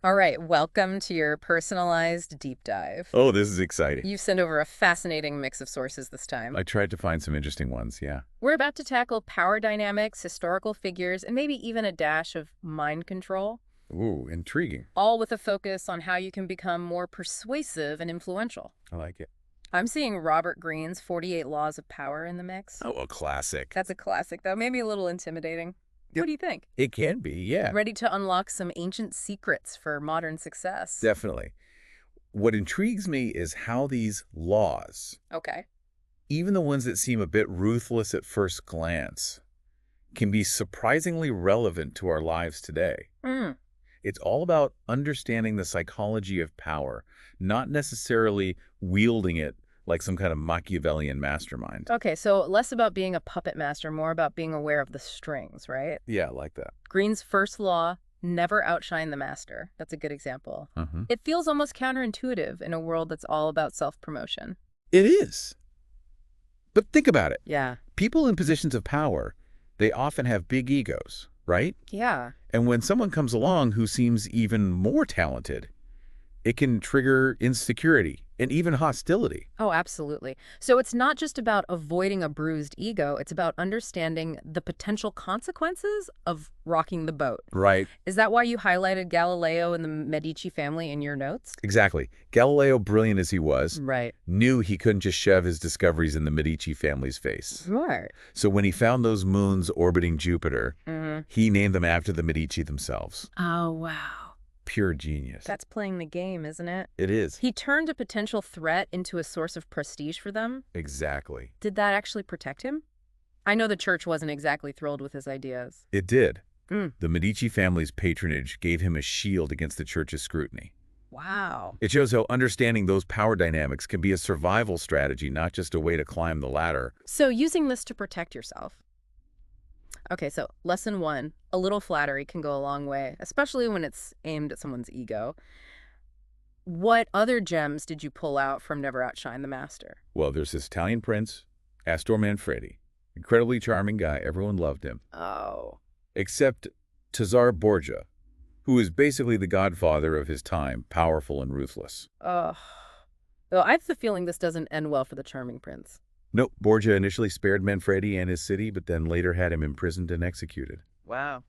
All right, welcome to your personalized deep dive. Oh, this is exciting. You've sent over a fascinating mix of sources this time. I tried to find some interesting ones, yeah. We're about to tackle power dynamics, historical figures, and maybe even a dash of mind control, Ooh, intriguing. all with a focus on how you can become more persuasive and influential. I like it. I'm seeing Robert Greene's 48 Laws of Power in the mix. Oh, a classic. That's a classic, though. Maybe a little intimidating. Yep. What do you think? It can be, yeah. Ready to unlock some ancient secrets for modern success? Definitely. What intrigues me is how these laws, Okay. even the ones that seem a bit ruthless at first glance, can be surprisingly relevant to our lives today. Hmm. It's all about understanding the psychology of power, not necessarily wielding it like some kind of Machiavellian mastermind. Okay, so less about being a puppet master, more about being aware of the strings, right? Yeah, I like that. Greene's first law, never outshine the master. That's a good example. It feels almost counterintuitive in a world that's all about self-promotion. It is. But think about it. Yeah. People in positions of power, they often have big egos, right? Yeah. And when someone comes along who seems even more talented, it can trigger insecurity and even hostility. Oh, absolutely. So it's not just about avoiding a bruised ego, it's about understanding the potential consequences of rocking the boat. Right. Is that why you highlighted Galileo and the Medici family in your notes? Exactly. Galileo, brilliant as he was, Right. knew he couldn't just shove his discoveries in the Medici family's face. Right. So when he found those moons orbiting Jupiter, Mm-hmm. he named them after the Medici themselves. Oh, wow. Pure genius. That's playing the game, isn't it? It is. He turned a potential threat into a source of prestige for them. Exactly. Did that actually protect him? I know the church wasn't exactly thrilled with his ideas. It did. Mm. The Medici family's patronage gave him a shield against the church's scrutiny. Wow. It shows how understanding those power dynamics can be a survival strategy, not just a way to climb the ladder. So using this to protect yourself. Okay, so lesson one, a little flattery can go a long way, especially when it's aimed at someone's ego. What other gems did you pull out from Never Outshine the Master? Well, there's this Italian prince, Astor Manfredi. Incredibly charming guy. Everyone loved him. Oh. Except Cesare Borgia, who is basically the godfather of his time, powerful and ruthless. Ugh. Well, I have the feeling this doesn't end well for the charming prince. Nope, Borgia initially spared Manfredi and his city, but then later had him imprisoned and executed. Wow.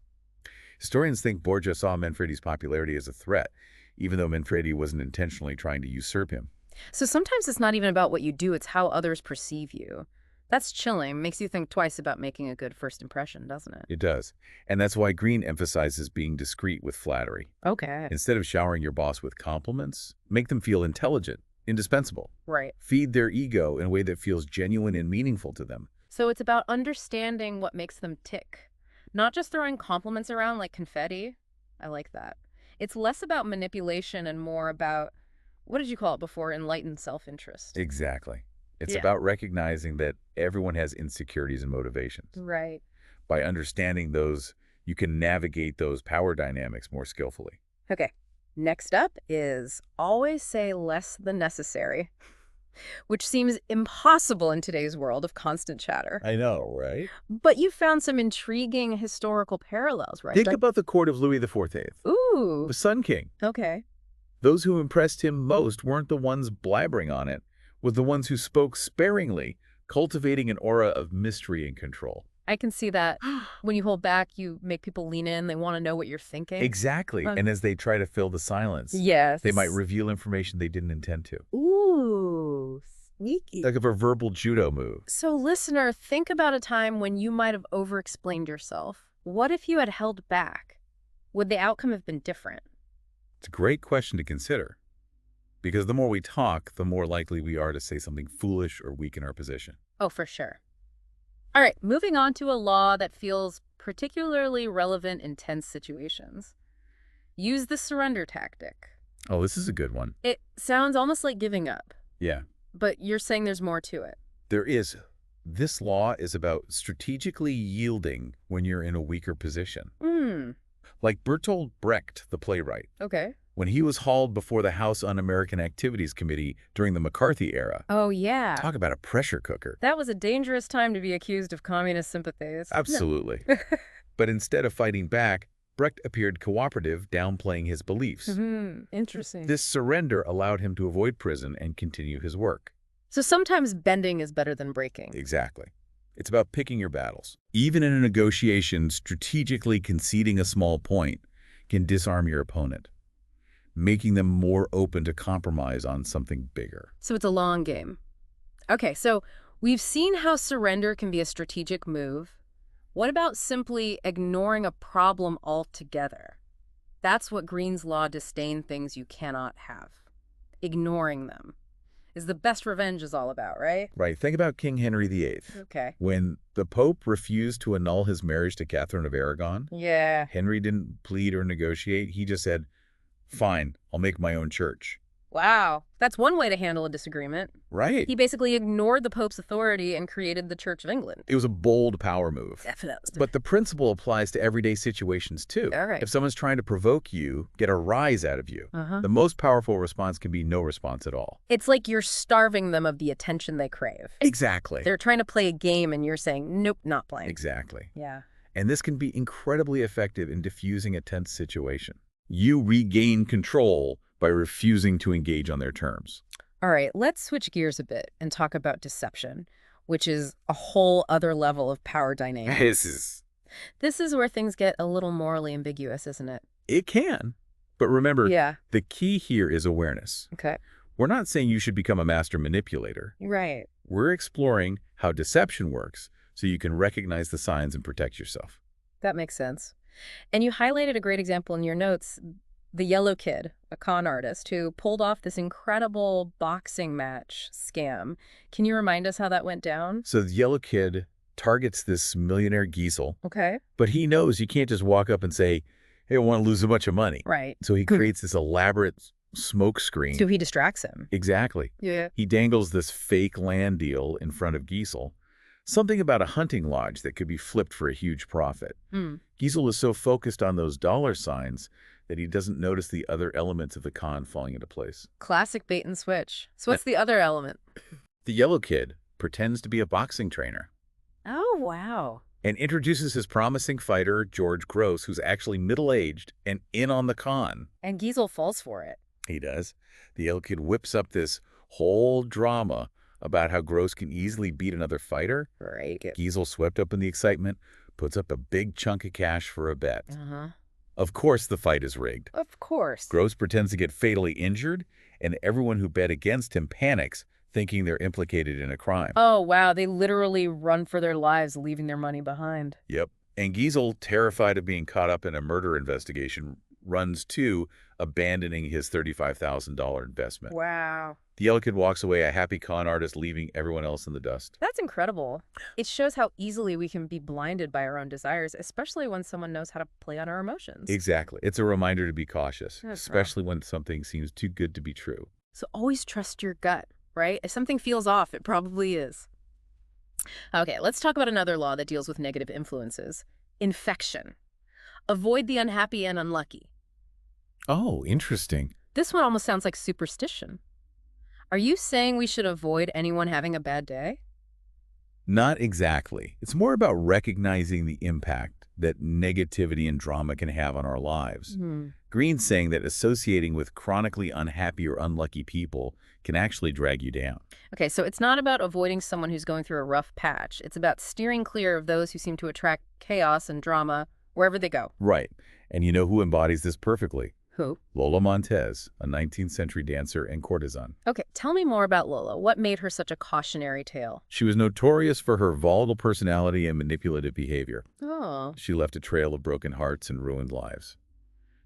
Historians think Borgia saw Manfredi's popularity as a threat, even though Manfredi wasn't intentionally trying to usurp him. So sometimes it's not even about what you do, it's how others perceive you. That's chilling, makes you think twice about making a good first impression, doesn't it? It does. And that's why Greene emphasizes being discreet with flattery. Okay. Instead of showering your boss with compliments, make them feel intelligent, indispensable. Right. Feed their ego in a way that feels genuine and meaningful to them. So it's about understanding what makes them tick, not just throwing compliments around like confetti. I like that. It's less about manipulation and more about, what did you call it before, enlightened self-interest. Exactly. It's Yeah. about recognizing that everyone has insecurities and motivations. Right. By understanding those, you can navigate those power dynamics more skillfully. Okay. Next up is always say less than necessary, which seems impossible in today's world of constant chatter. I know, right? But you found some intriguing historical parallels, right? Think about the court of Louis XIV, Ooh, the Sun King. okay. Those who impressed him most weren't the ones blabbering on it, but the ones who spoke sparingly, cultivating an aura of mystery and control. I can see that. When you hold back, you make people lean in. They want to know what you're thinking. Exactly. And as they try to fill the silence, Yes. they might reveal information they didn't intend to. Ooh, sneaky. Like a verbal judo move. So, listener, think about a time when you might have overexplained yourself. What if you had held back? Would the outcome have been different? It's a great question to consider. Because the more we talk, the more likely we are to say something foolish or weaken our position. Oh, for sure. All right, moving on to a law that feels particularly relevant in tense situations. Use the surrender tactic. Oh, this is a good one. It sounds almost like giving up, Yeah, but you're saying there's more to it. there is. This law is about strategically yielding when you're in a weaker position. Hmm, Like Bertolt Brecht, the playwright, okay. when he was hauled before the House Un-American Activities Committee during the McCarthy era. Oh, yeah. Talk about a pressure cooker. That was a dangerous time to be accused of communist sympathies. Absolutely. But instead of fighting back, Brecht appeared cooperative, downplaying his beliefs. Interesting. This surrender allowed him to avoid prison and continue his work. So sometimes bending is better than breaking. Exactly. It's about picking your battles. Even in a negotiation, strategically conceding a small point can disarm your opponent, making them more open to compromise on something bigger. So it's a long game. Okay, so we've seen how surrender can be a strategic move. What about simply ignoring a problem altogether? That's what Greene's law disdain things you cannot have. Ignoring them is the best revenge is all about, right? Right. Think about King Henry VIII. Okay. When the Pope refused to annul his marriage to Catherine of Aragon, Yeah. Henry didn't plead or negotiate. He just said, fine, I'll make my own church. Wow. That's one way to handle a disagreement. Right. He basically ignored the Pope's authority and created the Church of England. It was a bold power move. Definitely. But the principle applies to everyday situations, too. All right. If someone's trying to provoke you, get a rise out of you, the most powerful response can be no response at all. It's like you're starving them of the attention they crave. Exactly. They're trying to play a game and you're saying, nope, not playing. Exactly. Yeah. And this can be incredibly effective in diffusing a tense situation. You regain control by refusing to engage on their terms. All right, let's switch gears a bit and talk about deception, which is a whole other level of power dynamics. This is where things get a little morally ambiguous, isn't it? It can. But remember, Yeah. the key here is awareness. Okay. We're not saying you should become a master manipulator. Right. We're exploring how deception works so you can recognize the signs and protect yourself. That makes sense. And you highlighted a great example in your notes, the yellow kid, a con artist who pulled off this incredible boxing match scam. Can you remind us how that went down? So the yellow kid targets this millionaire Giesel, Okay. but he knows you can't just walk up and say, hey, I want to lose a bunch of money. Right. So he creates this elaborate smoke screen. So he distracts him. Exactly. Yeah. He dangles this fake land deal in front of Giesel, something about a hunting lodge that could be flipped for a huge profit. Giesel is so focused on those dollar signs that he doesn't notice the other elements of the con falling into place. Classic bait and switch. So what's the other element? The yellow kid pretends to be a boxing trainer Oh, wow. and introduces his promising fighter, George Gross, who's actually middle-aged and in on the con. And Giesel falls for it. He does. The yellow kid whips up this whole drama about how Gross can easily beat another fighter. Right. Giesel, swept up in the excitement, puts up a big chunk of cash for a bet. Uh-huh. Of course the fight is rigged. Of course. Gross pretends to get fatally injured, and everyone who bet against him panics, thinking they're implicated in a crime. Oh, wow. They literally run for their lives, leaving their money behind. Yep. And Giesel, terrified of being caught up in a murder investigation, runs too, abandoning his $35,000 investment. Wow. The yellow kid walks away, a happy con artist, leaving everyone else in the dust. That's incredible. It shows how easily we can be blinded by our own desires, especially when someone knows how to play on our emotions. Exactly. It's a reminder to be cautious, That's especially when something seems too good to be true. So always trust your gut, right? If something feels off, it probably is. Okay, let's talk about another law that deals with negative influences. Infection. Avoid the unhappy and unlucky. Oh, interesting. This one almost sounds like superstition. Are you saying we should avoid anyone having a bad day? Not exactly. It's more about recognizing the impact that negativity and drama can have on our lives. Greene's saying that associating with chronically unhappy or unlucky people can actually drag you down. Okay, so it's not about avoiding someone who's going through a rough patch. It's about steering clear of those who seem to attract chaos and drama wherever they go. Right. And you know who embodies this perfectly? Who? Lola Montez, a 19th century dancer and courtesan. Okay, tell me more about Lola. What made her such a cautionary tale? She was notorious for her volatile personality and manipulative behavior. Oh. She left a trail of broken hearts and ruined lives.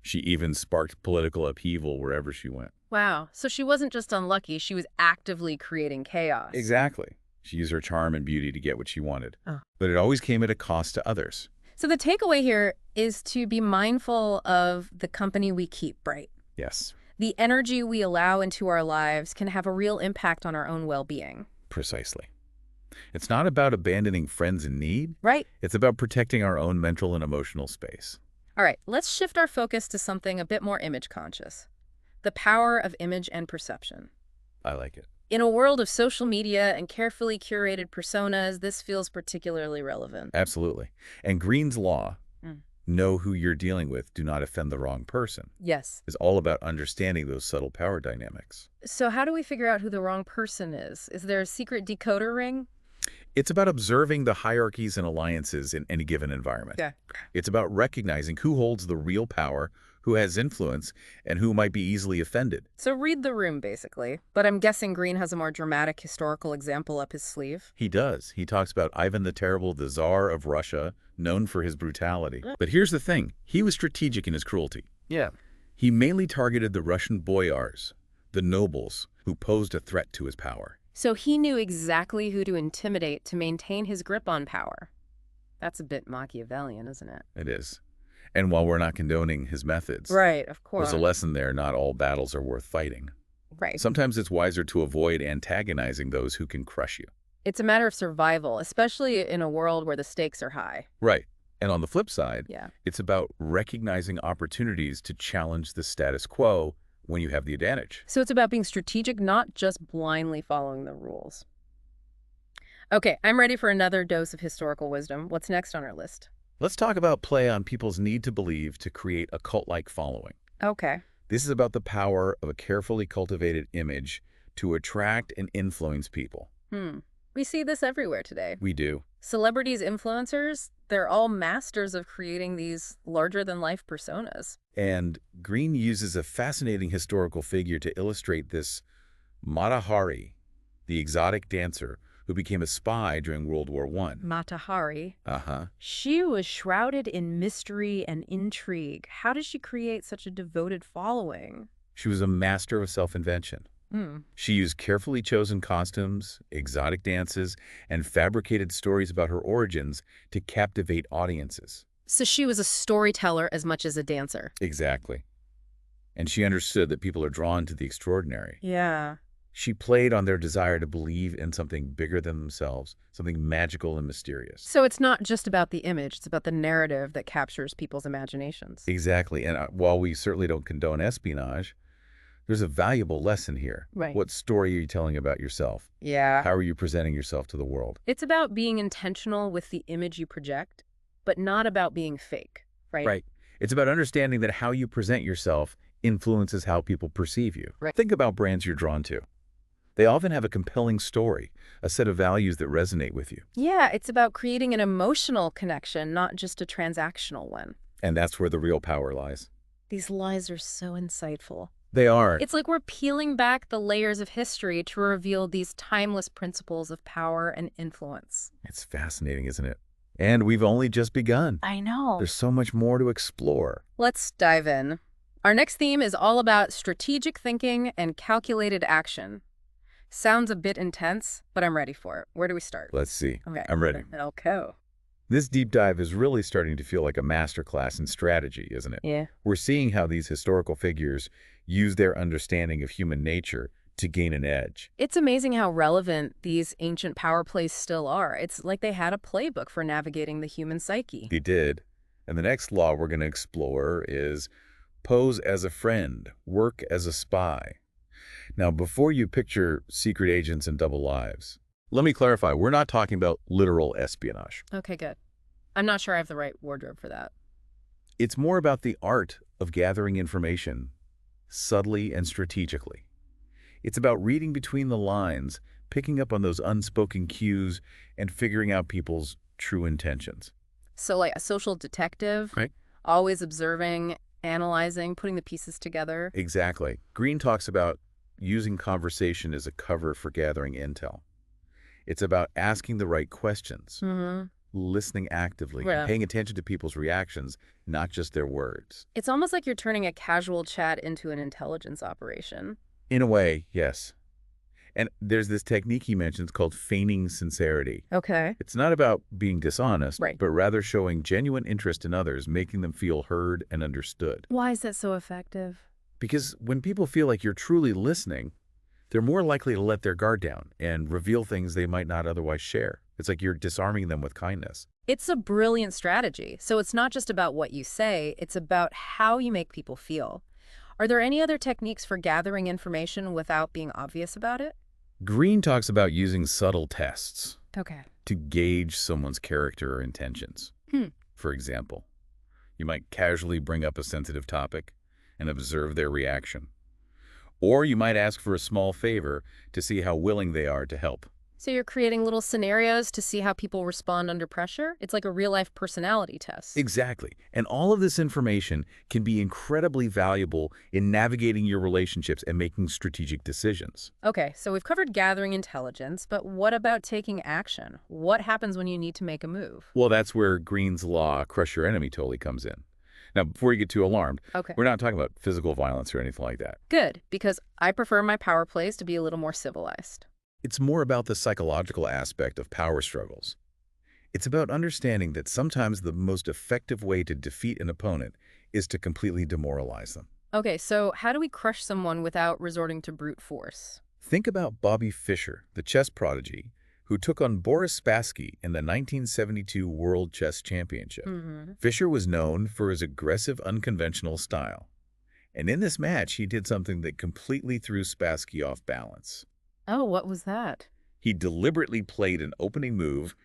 She even sparked political upheaval wherever she went. Wow. So she wasn't just unlucky, she was actively creating chaos. Exactly. She used her charm and beauty to get what she wanted. Oh. But it always came at a cost to others. So the takeaway here is to be mindful of the company we keep, right? Yes, The energy we allow into our lives can have a real impact on our own well-being. precisely. It's not about abandoning friends in need. Right? It's about protecting our own mental and emotional space. All right, let's shift our focus to something a bit more image conscious. The power of image and perception. I like it. In a world of social media and carefully curated personas, this feels particularly relevant. Absolutely. And Greene's law know who you're dealing with, do not offend the wrong person, Yes. is all about understanding those subtle power dynamics. So how do we figure out who the wrong person is? Is there a secret decoder ring? It's about observing the hierarchies and alliances in any given environment. Yeah. It's about recognizing who holds the real power, who has influence, and who might be easily offended. So read the room, basically. But I'm guessing Greene has a more dramatic historical example up his sleeve. He does. He talks about Ivan the Terrible, the Tsar of Russia, known for his brutality. But here's the thing. He was strategic in his cruelty. Yeah. He mainly targeted the Russian boyars, the nobles, who posed a threat to his power. So he knew exactly who to intimidate to maintain his grip on power. That's a bit Machiavellian, isn't it? It is. And while we're not condoning his methods, Right, of course. there's a lesson there. Not all battles are worth fighting. Right. Sometimes it's wiser to avoid antagonizing those who can crush you. It's a matter of survival, especially in a world where the stakes are high. Right. And on the flip side, Yeah. it's about recognizing opportunities to challenge the status quo when you have the advantage. So it's about being strategic, not just blindly following the rules. Okay, I'm ready for another dose of historical wisdom. What's next on our list? Let's talk about play on people's need to believe to create a cult-like following. Okay. This is about the power of a carefully cultivated image to attract and influence people. We see this everywhere today. We do. Celebrities, influencers, they're all masters of creating these larger-than-life personas. And Greene uses a fascinating historical figure to illustrate this. Mata Hari, the exotic dancer who became a spy during World War I. Mata Hari. Uh-huh. She was shrouded in mystery and intrigue. How did she create such a devoted following? She was a master of self-invention. She used carefully chosen costumes, exotic dances, and fabricated stories about her origins to captivate audiences. So she was a storyteller as much as a dancer. Exactly. And she understood that people are drawn to the extraordinary. Yeah. She played on their desire to believe in something bigger than themselves, something magical and mysterious. So it's not just about the image, it's about the narrative that captures people's imaginations. Exactly. And while we certainly don't condone espionage, there's a valuable lesson here. Right. What story are you telling about yourself? Yeah. How are you presenting yourself to the world? It's about being intentional with the image you project, but not about being fake, right? Right. It's about understanding that how you present yourself influences how people perceive you. Right. Think about brands you're drawn to. They often have a compelling story, a set of values that resonate with you. Yeah, it's about creating an emotional connection, not just a transactional one. And that's where the real power lies. These lies are so insightful. They are. It's like we're peeling back the layers of history to reveal these timeless principles of power and influence. It's fascinating, isn't it? And we've only just begun. I know. There's so much more to explore. Let's dive in. Our next theme is all about strategic thinking and calculated action. Sounds a bit intense, but I'm ready for it. Where do we start? Let's see. Okay. I'm ready. Okay. This deep dive is really starting to feel like a masterclass in strategy, isn't it? Yeah. We're seeing how these historical figures use their understanding of human nature to gain an edge. It's amazing how relevant these ancient power plays still are. It's like they had a playbook for navigating the human psyche. They did. And the next law we're going to explore is pose as a friend, work as a spy. Now, before you picture secret agents and double lives, let me clarify, we're not talking about literal espionage. Okay, good. I'm not sure I have the right wardrobe for that. It's more about the art of gathering information subtly and strategically. It's about reading between the lines, picking up on those unspoken cues, and figuring out people's true intentions. So like a social detective, Right. Always observing, analyzing, putting the pieces together. Exactly. Greene talks about using conversation as a cover for gathering intel. It's about asking the right questions, listening actively, Yeah. paying attention to people's reactions, not just their words. It's almost like you're turning a casual chat into an intelligence operation. In a way, yes. And there's this technique he mentions called feigning sincerity. Okay. It's not about being dishonest, Right. but rather showing genuine interest in others, making them feel heard and understood. Why is that so effective? Because when people feel like you're truly listening, they're more likely to let their guard down and reveal things they might not otherwise share. It's like you're disarming them with kindness. It's a brilliant strategy. So it's not just about what you say, it's about how you make people feel. Are there any other techniques for gathering information without being obvious about it? Greene talks about using subtle tests Okay. to gauge someone's character or intentions. Hmm. For example, You might casually bring up a sensitive topic and observe their reaction. Or you might ask for a small favor to see how willing they are to help. So you're creating little scenarios to see how people respond under pressure? It's like a real-life personality test. Exactly. And all of this information can be incredibly valuable in navigating your relationships and making strategic decisions. Okay, so we've covered gathering intelligence, but what about taking action? What happens when you need to make a move? Well, that's where Greene's law, crush your enemy, totally comes in. Now, before you get too alarmed, Okay. we're not talking about physical violence or anything like that. Good, because I prefer my power plays to be a little more civilized. It's more about the psychological aspect of power struggles. It's about understanding that sometimes the most effective way to defeat an opponent is to completely demoralize them. Okay, so how do we crush someone without resorting to brute force? Think about Bobby Fischer, the chess prodigy, who took on Boris Spassky in the 1972 World Chess Championship. Fischer was known for his aggressive, unconventional style. And in this match, he did something that completely threw Spassky off balance. Oh, what was that? He deliberately played an opening move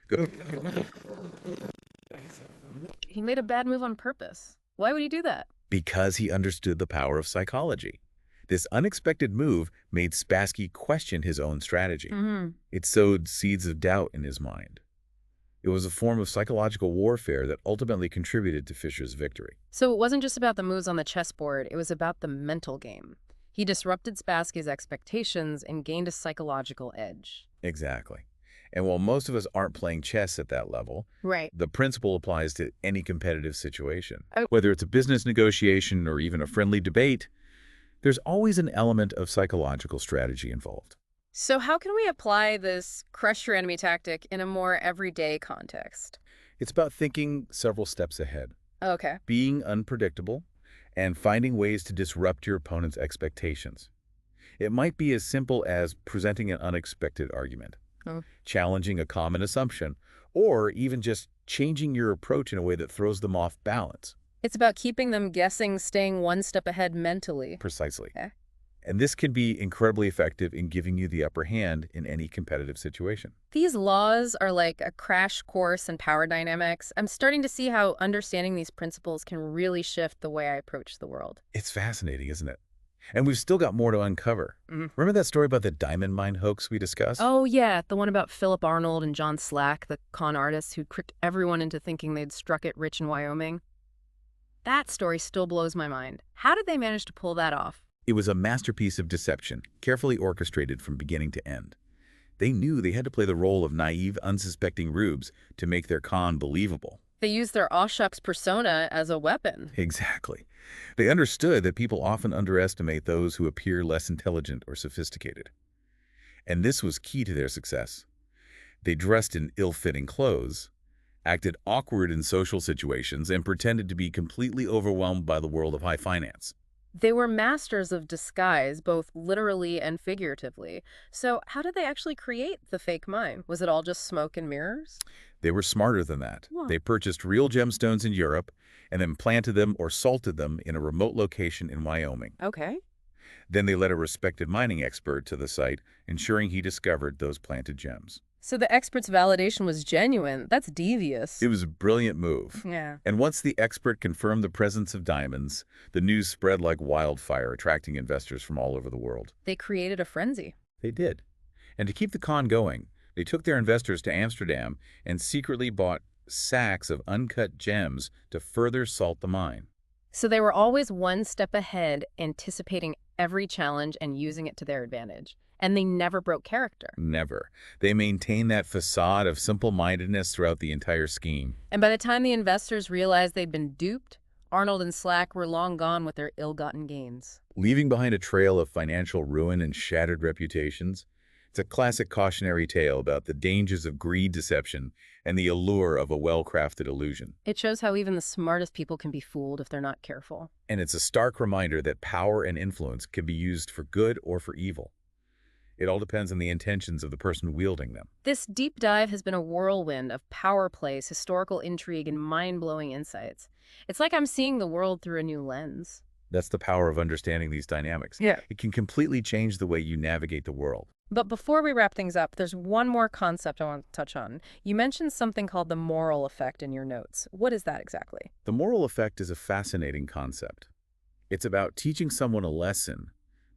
He made a bad move on purpose. Why would he do that? because he understood the power of psychology. This unexpected move made Spassky question his own strategy. It sowed seeds of doubt in his mind. It was a form of psychological warfare that ultimately contributed to Fischer's victory. So it wasn't just about the moves on the chessboard, it was about the mental game. He disrupted Spassky's expectations and gained a psychological edge. Exactly. And while most of us aren't playing chess at that level, Right. the principle applies to any competitive situation. Oh. Whether it's a business negotiation or even a friendly debate, there's always an element of psychological strategy involved. So how can we apply this crush your enemy tactic in a more everyday context? It's about thinking several steps ahead, Okay. being unpredictable, and finding ways to disrupt your opponent's expectations. It might be as simple as presenting an unexpected argument, Oh. challenging a common assumption, or even just changing your approach in a way that throws them off balance. It's about keeping them guessing, staying one step ahead mentally. Precisely. Okay. And this can be incredibly effective in giving you the upper hand in any competitive situation. These laws are like a crash course in power dynamics. I'm starting to see how understanding these principles can really shift the way I approach the world. It's fascinating, isn't it? And we've still got more to uncover. Remember that story about the diamond mine hoax we discussed? Oh, yeah, the one about Philip Arnold and John Slack, the con artists who tricked everyone into thinking they'd struck it rich in Wyoming. That story still blows my mind. How did they manage to pull that off? It was a masterpiece of deception, carefully orchestrated from beginning to end. They knew they had to play the role of naive, unsuspecting rubes to make their con believable. They used their aw shucks persona as a weapon. Exactly. They understood that people often underestimate those who appear less intelligent or sophisticated. And this was key to their success. They dressed in ill-fitting clothes, acted awkward in social situations, and pretended to be completely overwhelmed by the world of high finance. They were masters of disguise, both literally and figuratively. So how did they actually create the fake mine? Was it all just smoke and mirrors? They were smarter than that. Wow. They purchased real gemstones in Europe and then planted them or salted them in a remote location in Wyoming. Okay. Then they led a respected mining expert to the site, ensuring he discovered those planted gems. So the expert's validation was genuine. That's devious. It was a brilliant move. Yeah. And once the expert confirmed the presence of diamonds, the news spread like wildfire, attracting investors from all over the world. They created a frenzy. They did. And to keep the con going, they took their investors to Amsterdam and secretly bought sacks of uncut gems to further salt the mine. So they were always one step ahead, anticipating every challenge and using it to their advantage. And they never broke character. Never. They maintained that facade of simple-mindedness throughout the entire scheme. And by the time the investors realized they'd been duped, Arnold and Slack were long gone with their ill-gotten gains. Leaving behind a trail of financial ruin and shattered reputations, it's a classic cautionary tale about the dangers of greed, deception, and the allure of a well-crafted illusion. It shows how even the smartest people can be fooled if they're not careful. And it's a stark reminder that power and influence can be used for good or for evil. It all depends on the intentions of the person wielding them. This deep dive has been a whirlwind of power plays, historical intrigue, and mind-blowing insights. It's like I'm seeing the world through a new lens. That's the power of understanding these dynamics. Yeah. It can completely change the way you navigate the world. But before we wrap things up, there's one more concept I want to touch on. You mentioned something called the moral effect in your notes. What is that exactly? The moral effect is a fascinating concept. It's about teaching someone a lesson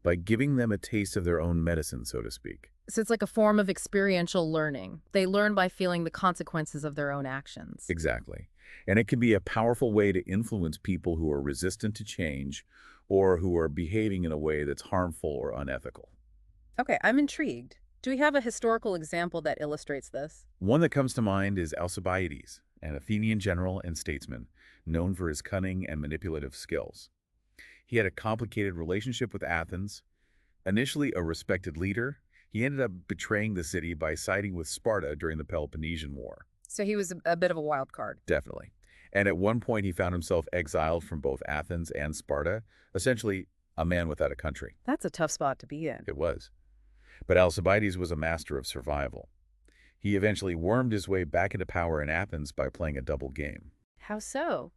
by giving them a taste of their own medicine, so to speak. So it's like a form of experiential learning. They learn by feeling the consequences of their own actions. Exactly. And it can be a powerful way to influence people who are resistant to change or who are behaving in a way that's harmful or unethical. Okay, I'm intrigued. Do we have a historical example that illustrates this? One that comes to mind is Alcibiades, an Athenian general and statesman known for his cunning and manipulative skills. He had a complicated relationship with Athens. Initially a respected leader, he ended up betraying the city by siding with Sparta during the Peloponnesian War. So he was a bit of a wild card. Definitely. And at one point, he found himself exiled from both Athens and Sparta, essentially a man without a country. That's a tough spot to be in. It was. But Alcibiades was a master of survival. He eventually wormed his way back into power in Athens by playing a double game. How so?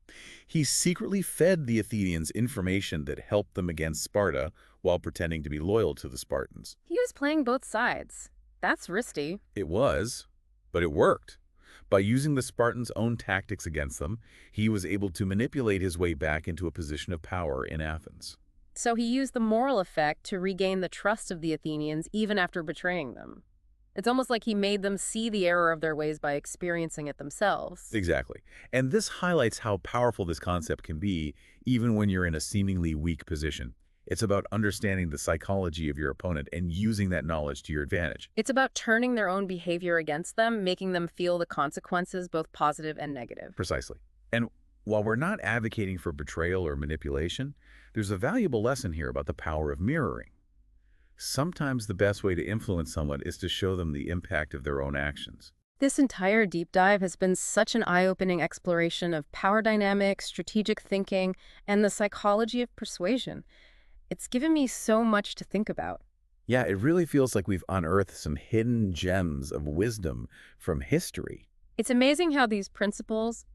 He secretly fed the Athenians information that helped them against Sparta while pretending to be loyal to the Spartans. He was playing both sides. That's risky. It was, but it worked. By using the Spartans' own tactics against them, he was able to manipulate his way back into a position of power in Athens. So he used the moral effect to regain the trust of the Athenians even after betraying them. It's almost like he made them see the error of their ways by experiencing it themselves. Exactly. And this highlights how powerful this concept can be, even when you're in a seemingly weak position. It's about understanding the psychology of your opponent and using that knowledge to your advantage. It's about turning their own behavior against them, making them feel the consequences, both positive and negative. Precisely. And while we're not advocating for betrayal or manipulation, there's a valuable lesson here about the power of mirroring. Sometimes the best way to influence someone is to show them the impact of their own actions. This entire deep dive has been such an eye-opening exploration of power dynamics, strategic thinking, and the psychology of persuasion. It's given me so much to think about. Yeah, it really feels like we've unearthed some hidden gems of wisdom from history. It's amazing how these principles,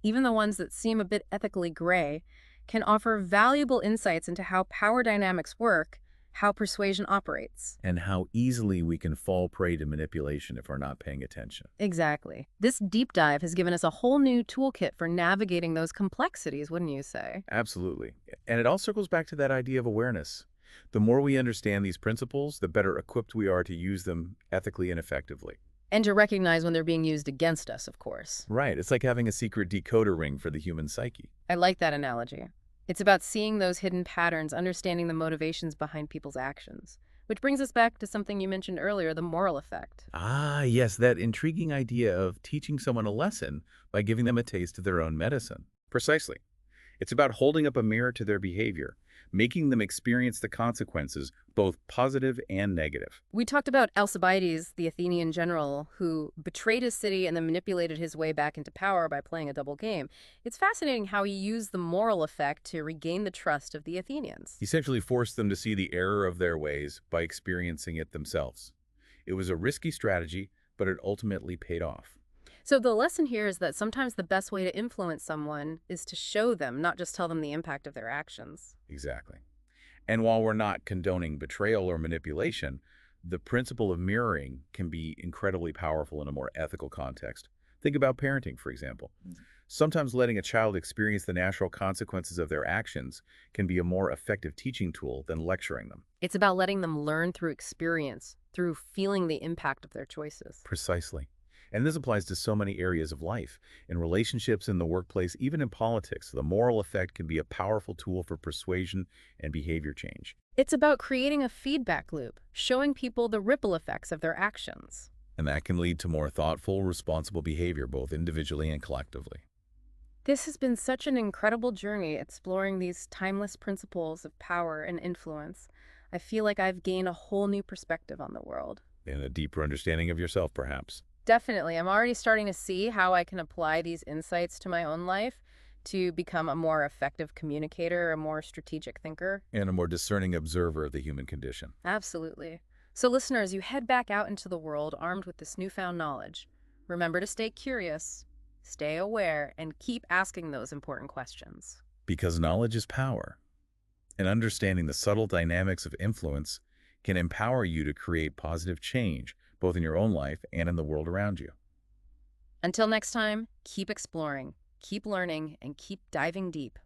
even the ones that seem a bit ethically gray, can offer valuable insights into how power dynamics work, how persuasion operates. And how easily we can fall prey to manipulation if we're not paying attention. Exactly. This deep dive has given us a whole new toolkit for navigating those complexities, wouldn't you say? Absolutely. And it all circles back to that idea of awareness. The more we understand these principles, the better equipped we are to use them ethically and effectively. And to recognize when they're being used against us, of course. Right. It's like having a secret decoder ring for the human psyche. I like that analogy. It's about seeing those hidden patterns, understanding the motivations behind people's actions. Which brings us back to something you mentioned earlier, the moral effect. Ah, yes, that intriguing idea of teaching someone a lesson by giving them a taste of their own medicine. Precisely. It's about holding up a mirror to their behavior, making them experience the consequences, both positive and negative. We talked about Alcibiades, the Athenian general, who betrayed his city and then manipulated his way back into power by playing a double game. It's fascinating how he used the moral effect to regain the trust of the Athenians. He essentially forced them to see the error of their ways by experiencing it themselves. It was a risky strategy, but it ultimately paid off. So the lesson here is that sometimes the best way to influence someone is to show them, not just tell them the impact of their actions. Exactly. And while we're not condoning betrayal or manipulation, the principle of mirroring can be incredibly powerful in a more ethical context. Think about parenting, for example. Sometimes letting a child experience the natural consequences of their actions can be a more effective teaching tool than lecturing them. It's about letting them learn through experience, through feeling the impact of their choices. Precisely. And this applies to so many areas of life. In relationships, in the workplace, even in politics, the moral effect can be a powerful tool for persuasion and behavior change. It's about creating a feedback loop, showing people the ripple effects of their actions. And that can lead to more thoughtful, responsible behavior, both individually and collectively. This has been such an incredible journey exploring these timeless principles of power and influence. I feel like I've gained a whole new perspective on the world. And a deeper understanding of yourself, perhaps. Definitely. I'm already starting to see how I can apply these insights to my own life to become a more effective communicator, a more strategic thinker. And a more discerning observer of the human condition. Absolutely. So listeners, you head back out into the world armed with this newfound knowledge. Remember to stay curious, stay aware, and keep asking those important questions. Because knowledge is power. And understanding the subtle dynamics of influence can empower you to create positive change, both in your own life and in the world around you. Until next time, keep exploring, keep learning, and keep diving deep.